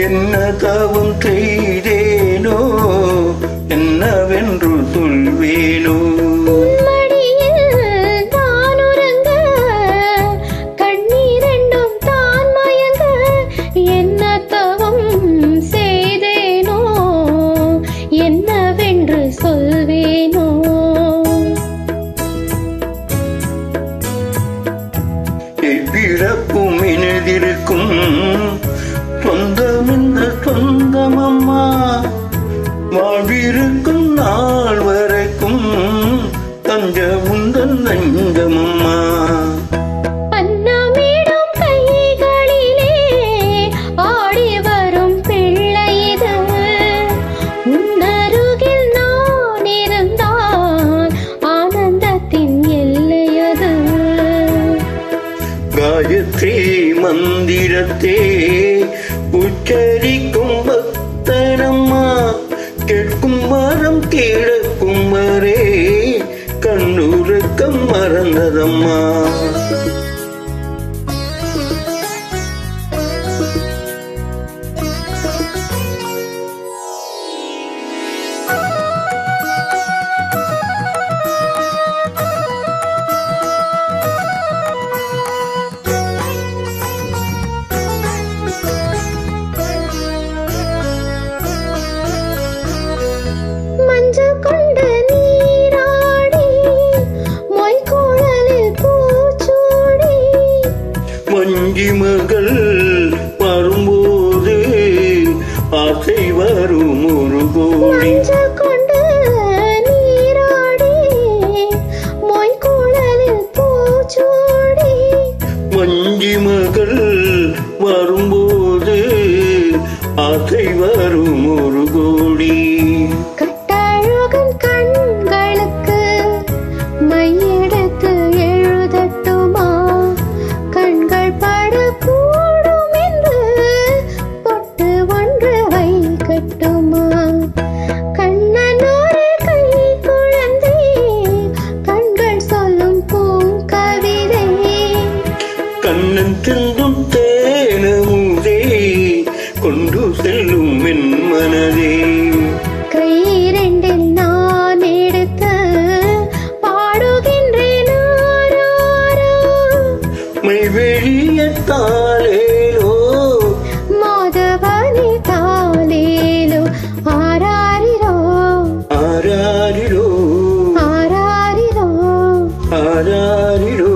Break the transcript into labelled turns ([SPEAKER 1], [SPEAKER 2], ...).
[SPEAKER 1] என்ன தவம் செய்தேனோ என்னவென்று சொல்வேனோ. பிறப்பும் இணைந்திருக்கும் சொந்தம் இந்த சொந்தமம்மா, வாழ்விருக்கும் நாள் வரைக்கும் தஞ்ச உந்தன் நஞ்சமம்மா. காயத்ரி மந்திரத்தே உச்சரிக்கும் பக்தனம்மா, கேட்கும் மரம் கிழக்கும் வரே கண்ணுறக்கம் மறந்ததம்மா. மகள் வரும்போது ஆசை வரும் ஒரு கோடி
[SPEAKER 2] கொண்டு நீராடி மொய்கோளலில் பூச்சூடி.
[SPEAKER 1] மஞ்சி மகள் வரும்போது ஆசை வரும் ஒரு கோடி.
[SPEAKER 2] கட்டழகன் கண்களுக்கு மையெடுத்து எழுதட்டுமா, கண்கள் படக்கூடும் என்று பொட்டு ஒன்று வைக்கட்டுமா. கண்ணனோரு கை குழந்தை கண்கள் சொல்லும் பூங்கவிதை,
[SPEAKER 1] கண்ணன் சிந்தும் தேனமுதே கொண்டு செல்லும் என் மனதே.
[SPEAKER 2] கை இரண்டில் நான் எடுத்து பாடுகின்றேன்
[SPEAKER 1] மைவெளிய தாளேலோ
[SPEAKER 2] மாதவனி தாளேலோ ஆராரிரோ
[SPEAKER 1] ஆராரிரோ
[SPEAKER 2] ஆராரிரோ
[SPEAKER 1] ஆராரிரோ.